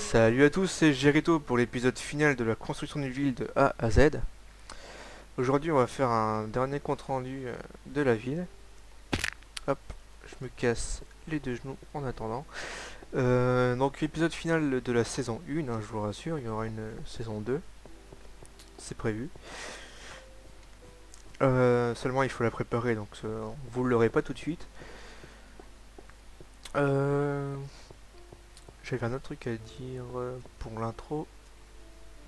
Salut à tous, c'est Gerito pour l'épisode final de la construction d'une ville de A à Z. Aujourd'hui, on va faire un dernier compte rendu de la ville. Hop, je me casse les deux genoux en attendant. Donc, épisode final de la saison 1, hein, je vous rassure, il y aura une saison 2, c'est prévu. Seulement, il faut la préparer, donc vous ne l'aurez pas tout de suite. J'avais un autre truc à dire pour l'intro,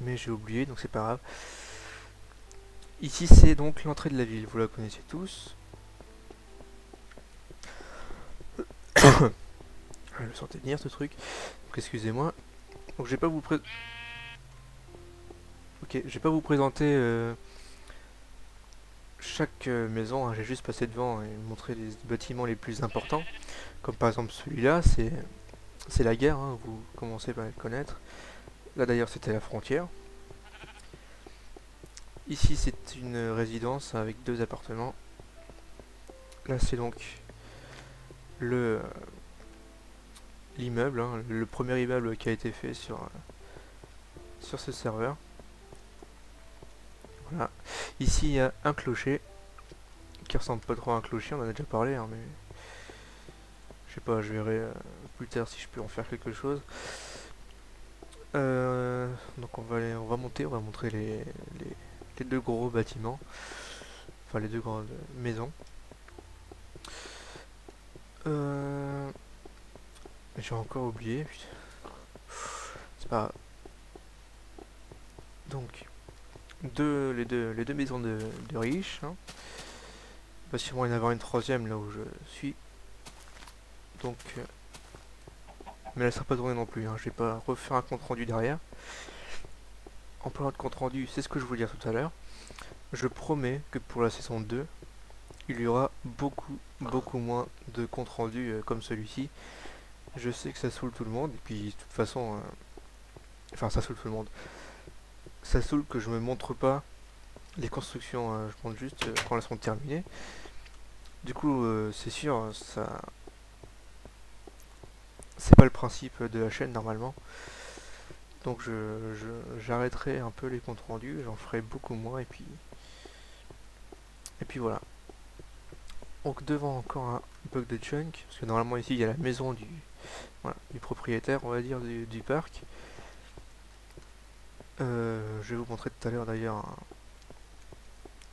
mais j'ai oublié, donc c'est pas grave. Ici, c'est donc l'entrée de la ville, vous la connaissez tous. Je le sentais venir ce truc, donc excusez-moi. Donc je vais pas vous je vais pas vous présenter chaque maison, hein. J'ai juste passé devant et montré les bâtiments les plus importants. Comme par exemple celui-là, c'est la guerre, hein, vous commencez par le connaître. Là d'ailleurs c'était la frontière. Ici c'est une résidence avec deux appartements. Là c'est donc le l'immeuble, hein, le premier immeuble qui a été fait sur ce serveur. Voilà. Ici il y a un clocher qui ressemble pas trop à un clocher, on en a déjà parlé, hein, mais je sais pas, je verrai plus tard si je peux en faire quelque chose. Donc on va montrer les deux gros bâtiments, enfin les deux grandes maisons. J'ai encore oublié, putain. C'est pas grave. Donc les deux maisons de riches, hein. Il va sûrement y en avoir une troisième là où je suis. Donc mais elle sera pas tournée non plus, hein. Je vais pas refaire un compte rendu derrière. En parlant de compte rendu, c'est ce que je voulais dire tout à l'heure. Je promets que pour la saison 2, il y aura beaucoup moins de compte rendu comme celui-ci. Je sais que ça saoule tout le monde, et puis de toute façon, enfin ça saoule tout le monde. Ça saoule que je me montre pas les constructions, je montre juste quand elles seront terminées. Du coup, c'est sûr, ça, c'est pas le principe de la chaîne normalement. Donc j'arrêterai un peu les comptes rendus, j'en ferai beaucoup moins, et puis voilà. Donc devant encore un bug de junk, parce que normalement ici il y a la maison voilà, du propriétaire, on va dire, du parc. Je vais vous montrer tout à l'heure d'ailleurs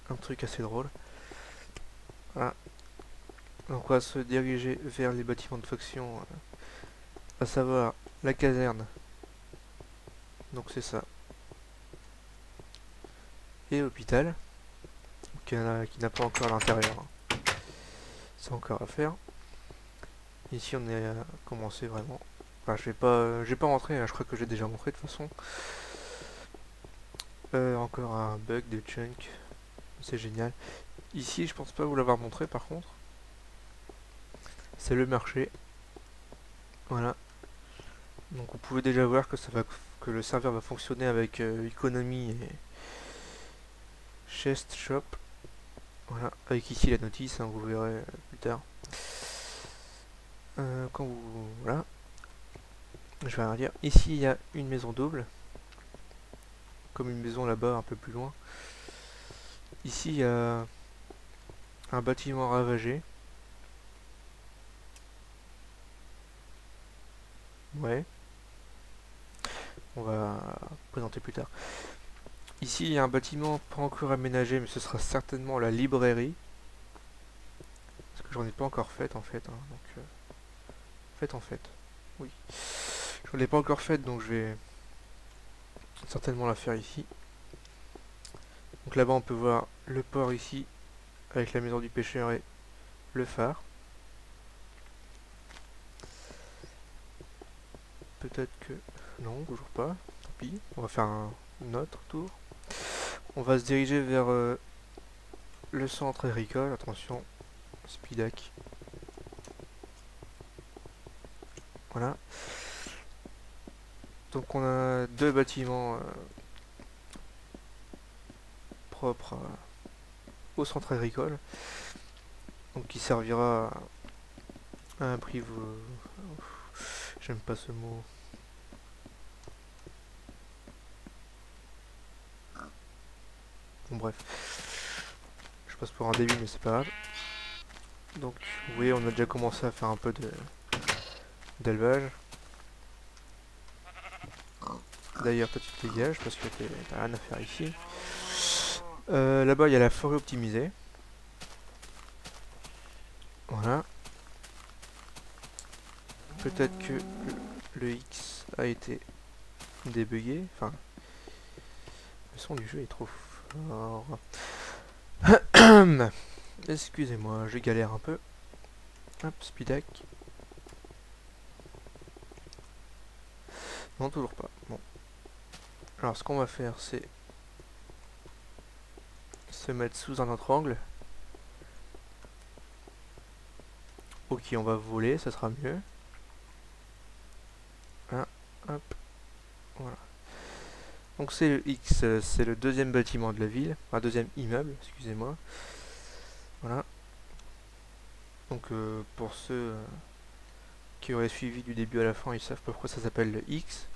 un truc assez drôle. Voilà. Donc on va se diriger vers les bâtiments de faction, à savoir la caserne. Donc c'est ça. Et l'hôpital, qui n'a pas encore l'intérieur, hein. C'est encore à faire. Ici on est à commencer vraiment. Enfin je vais pas rentrer, hein, je crois que j'ai déjà montré de toute façon. Encore un bug de chunk, c'est génial. Ici je pense pas vous l'avoir montré par contre. C'est le marché. Voilà. Donc vous pouvez déjà voir que le serveur va fonctionner avec Economy et Chest Shop. Voilà, avec ici la notice, hein, vous verrez plus tard. Voilà. Je vais rien dire. Ici il y a une maison double. Comme une maison là-bas un peu plus loin. Ici il y a un bâtiment ravagé. Ouais. On va présenter plus tard. Ici il y a un bâtiment pas encore aménagé, mais ce sera certainement la librairie. Parce que j'en ai pas encore fait en fait, hein, donc en fait. Oui. Je l'ai pas encore faite, donc je vais certainement la faire ici. Donc là-bas on peut voir le port ici, avec la maison du pêcheur et le phare. Peut-être que... Non, toujours pas. Tant pis. On va faire un autre tour. On va se diriger vers le centre agricole. Attention, Speedac. Voilà. Donc on a deux bâtiments propres au centre agricole. Donc qui servira à un prix... J'aime pas ce mot. Bon bref, je passe pour un débile mais c'est pas grave. Donc vous voyez, on a déjà commencé à faire un peu d'élevage. D'ailleurs toi tu te dégages parce que t'as rien à faire ici. Là-bas il y a la forêt optimisée. Voilà. Peut-être que le X a été débugué. Enfin, le son du jeu est trop fort. Excusez-moi, je galère un peu. Hop, speedac. Non, toujours pas. Bon. Alors, ce qu'on va faire, c'est se mettre sous un autre angle. Ok, on va voler, ça sera mieux. Hein, hop, voilà. Donc c'est le X, c'est le deuxième bâtiment de la ville, un deuxième immeuble, excusez-moi. Voilà. Donc pour ceux qui auraient suivi du début à la fin, ils savent pourquoi ça s'appelle le X.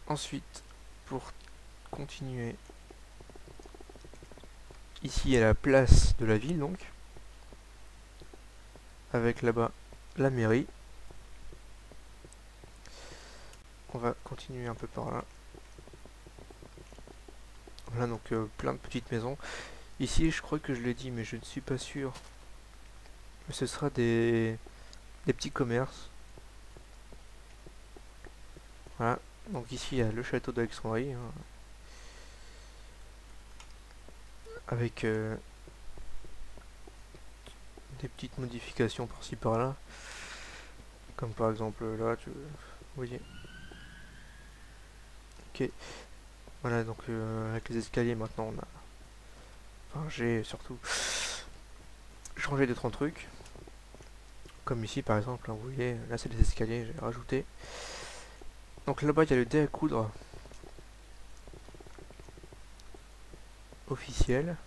Ensuite, pour continuer, ici il y a la place de la ville donc, avec là-bas la mairie. On va continuer un peu par là. Voilà donc plein de petites maisons. Ici je crois que je l'ai dit mais je ne suis pas sûr. Mais ce sera des petits commerces. Voilà. Donc ici il y a le château d'Alexandrie. Hein, avec des petites modifications par-ci par-là. Comme par exemple là, vous voyez. Ok. Voilà donc avec les escaliers maintenant on a... Enfin j'ai surtout changé 2-3 trucs. Comme ici par exemple, hein, vous voyez, là c'est des escaliers, j'ai rajouté. Donc là-bas il y a le dé à coudre officiel.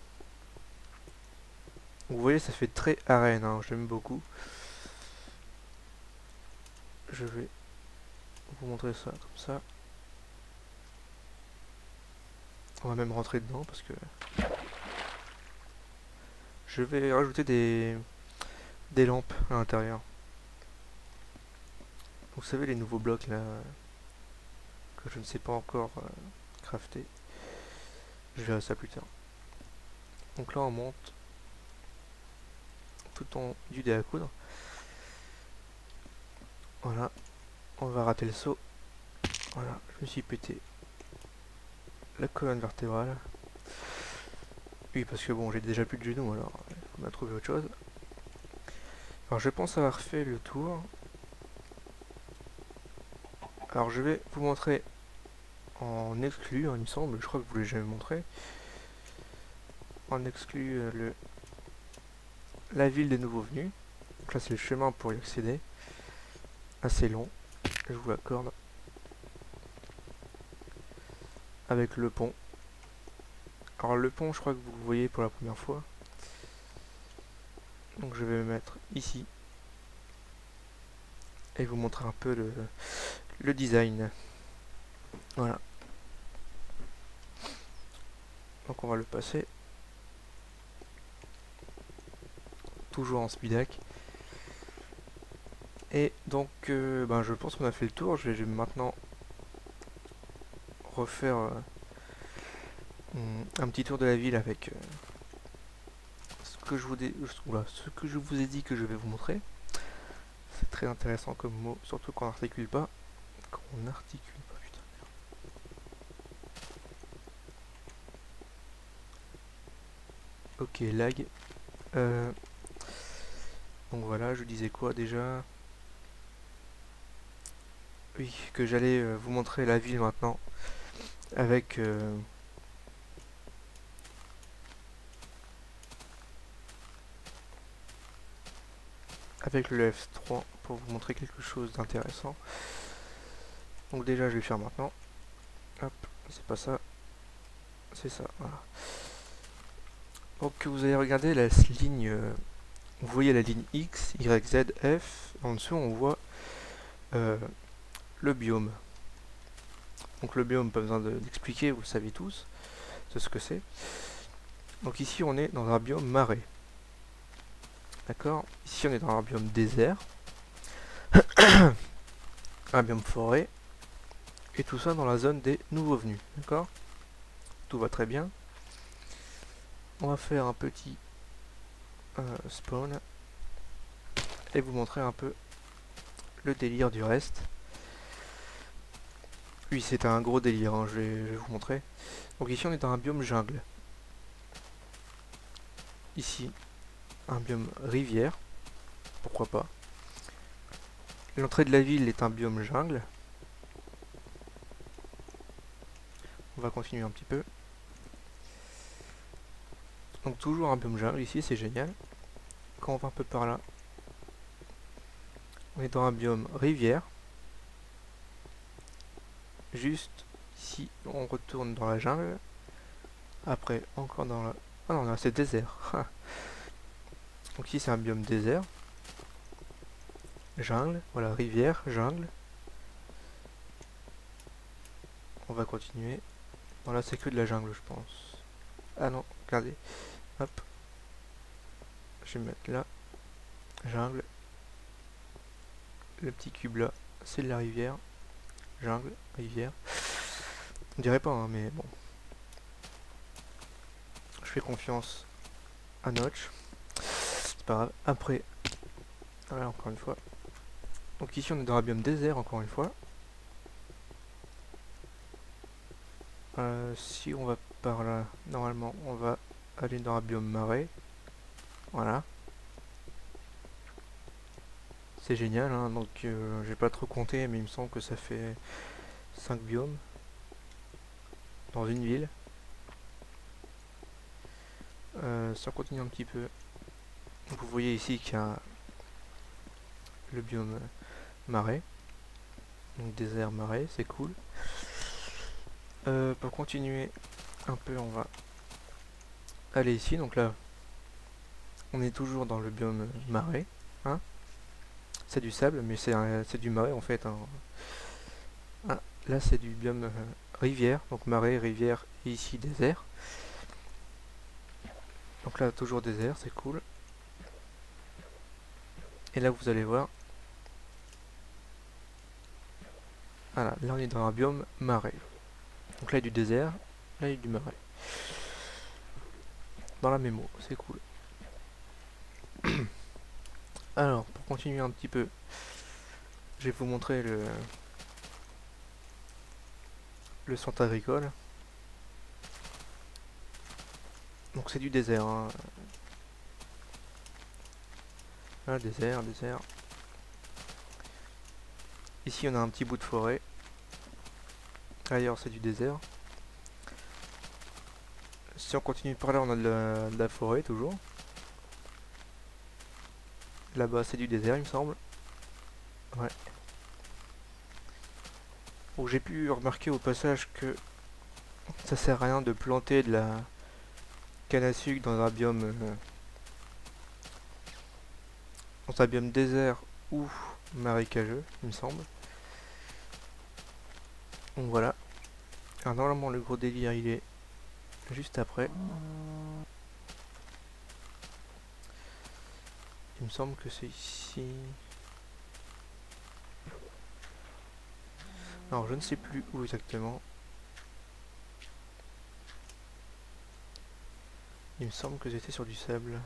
Vous voyez ça fait très arène, hein, j'aime beaucoup. Je vais vous montrer ça comme ça. On va même rentrer dedans parce que je vais rajouter des lampes à l'intérieur. Vous savez les nouveaux blocs là que je ne sais pas encore crafter. Je verrai ça plus tard. Donc là on monte tout en du dé à coudre. Voilà. On va rater le saut. Voilà, je me suis pété la colonne vertébrale. Oui, parce que bon, j'ai déjà plus de genoux, alors on a trouvé autre chose. Alors je pense avoir fait le tour. Alors je vais vous montrer en exclu, hein, il me semble, je crois que vous l'avez jamais montré. En exclu la ville des nouveaux venus. Donc là c'est le chemin pour y accéder. Assez long, je vous l'accorde. Avec le pont. Alors le pont, je crois que vous le voyez pour la première fois. Donc je vais me mettre ici. Et vous montrer un peu le design. Voilà. Donc on va le passer. Toujours en speedac. Et donc ben, je pense qu'on a fait le tour. Je vais maintenant refaire un petit tour de la ville avec ce que je vous ai dit que je vais vous montrer. C'est très intéressant comme mot, surtout quand on n'articule pas. Quand on n'articule pas, putain. Ok, lag. Donc voilà, je disais quoi déjà? Oui, que j'allais vous montrer la ville maintenant. Avec... avec le F3 pour vous montrer quelque chose d'intéressant. Donc déjà je vais faire maintenant. Hop, c'est pas ça. C'est ça, voilà. Donc vous allez regarder la ligne... vous voyez la ligne X, Y, Z, F. En dessous on voit le biome. Donc le biome, pas besoin d'expliquer, vous le savez tous. de ce que c'est. Donc ici on est dans un biome marais. D'accord? Ici on est dans un biome désert. Un biome forêt. Et tout ça dans la zone des nouveaux venus. D'accord? Tout va très bien. On va faire un petit spawn. Et vous montrer un peu le délire du reste. Oui, c'est un gros délire, hein, je vais vous montrer. Donc ici on est dans un biome jungle. Ici, un biome rivière. Pourquoi pas. L'entrée de la ville est un biome jungle. On va continuer un petit peu. Donc toujours un biome jungle ici, c'est génial. Quand on va un peu par là, on est dans un biome rivière. Juste ici, on retourne dans la jungle. Après, encore dans la... Ah non, là c'est désert. Donc ici c'est un biome désert. Jungle, voilà, rivière, jungle. On va continuer. Non, là c'est que de la jungle, je pense. Ah non, regardez. Hop. Je vais mettre là. Jungle. Le petit cube là, c'est de la rivière. Jungle, rivière. On dirait pas, hein, mais bon. Je fais confiance à Notch. C'est pas grave. Après, voilà, encore une fois. Donc ici on est dans un biome désert, encore une fois. Si on va par là, normalement on va aller dans un biome marais. Voilà. C'est génial, hein, donc j'ai pas trop compté, mais il me semble que ça fait 5 biomes dans une ville. Si on continue un petit peu, vous voyez ici qu'il y a le biome marais. Donc désert marais, c'est cool. Pour continuer un peu, on va aller ici. Donc là, on est toujours dans le biome marais. Hein, c'est du sable, mais c'est du marais en fait. Hein. Ah, là, c'est du biome rivière. Donc marais, rivière et ici désert. Donc là, toujours désert, c'est cool. Et là, vous allez voir. Voilà, là, on est dans un biome marais. Donc là, il y a du désert. Là, il y a du marais. Dans la mémo, c'est cool. Alors, pour continuer un petit peu, je vais vous montrer le centre agricole. Donc c'est du désert. Hein. Ah, désert, désert. Ici on a un petit bout de forêt. Ailleurs c'est du désert. Si on continue par là, on a de la forêt toujours. Là-bas c'est du désert, il me semble. Ouais. Bon, j'ai pu remarquer au passage que ça sert à rien de planter de la canne à sucre dans un biome désert ou marécageux, il me semble. Donc voilà. Alors normalement le gros délire il est juste après. Il me semble que c'est ici. Alors je ne sais plus où exactement. Il me semble que j'étais sur du sable.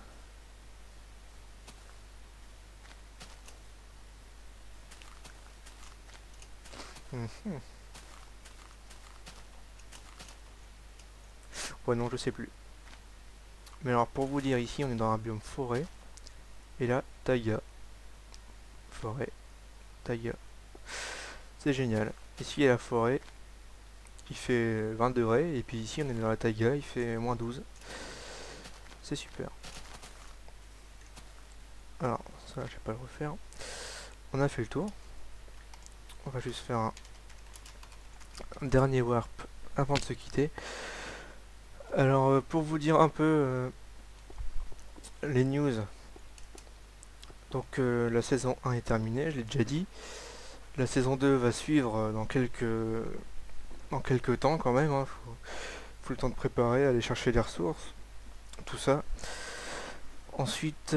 Ouais non, je sais plus. Mais alors pour vous dire, ici on est dans un biome forêt. Et là, taïga. Forêt, taïga. C'est génial. Ici il y a la forêt. Il fait 20 degrés. Et puis ici on est dans la taïga, il fait moins 12. C'est super. Alors, ça je vais pas le refaire. On a fait le tour. On va juste faire un dernier warp avant de se quitter. Alors pour vous dire un peu les news. Donc la saison 1 est terminée, je l'ai déjà dit. La saison 2 va suivre dans quelques temps quand même. Hein. faut le temps de préparer, aller chercher les ressources, tout ça. Ensuite,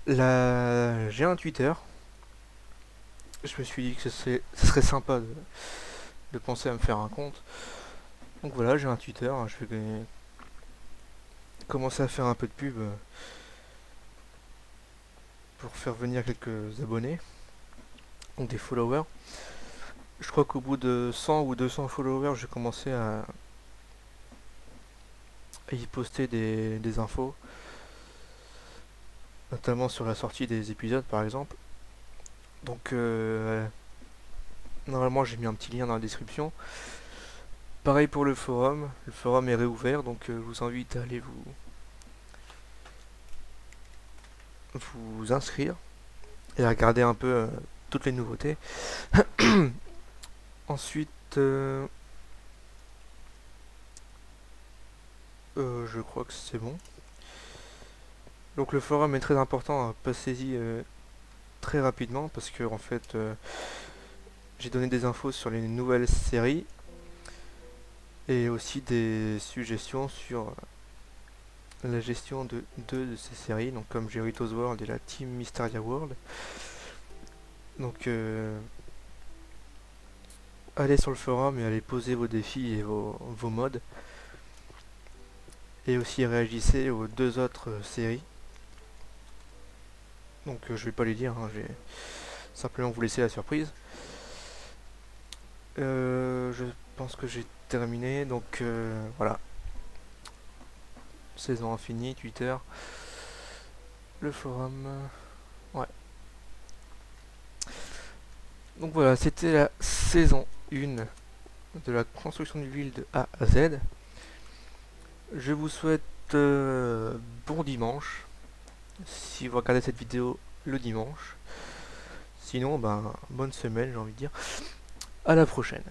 j'ai un Twitter. Je me suis dit que ce serait sympa de penser à me faire un compte. Donc voilà, j'ai un Twitter, hein, je vais commencer à faire un peu de pub pour faire venir quelques abonnés, donc des followers. Je crois qu'au bout de 100 ou 200 followers, j'ai commencé à y poster des infos, notamment sur la sortie des épisodes par exemple. Donc normalement j'ai mis un petit lien dans la description. Pareil pour le forum est réouvert, donc je vous invite à aller vous inscrire et à regarder un peu toutes les nouveautés. Ensuite, je crois que c'est bon. Donc le forum est très important, hein, passez-y très rapidement parce que en fait j'ai donné des infos sur les nouvelles séries et aussi des suggestions sur la gestion de deux de ces séries, donc comme Jericho's World et la Team Mysteria World. Donc allez sur le forum et allez poser vos défis et vos mods. Et aussi réagissez aux deux autres séries. Donc je vais pas les dire, hein, je vais simplement vous laisser la surprise. Je pense que j'ai terminé, donc voilà. Saison infinie, Twitter, le forum, ouais. Donc voilà, c'était la saison 1 de la construction d'une ville de A à Z. Je vous souhaite bon dimanche, si vous regardez cette vidéo le dimanche. Sinon, ben, bonne semaine, j'ai envie de dire. À la prochaine.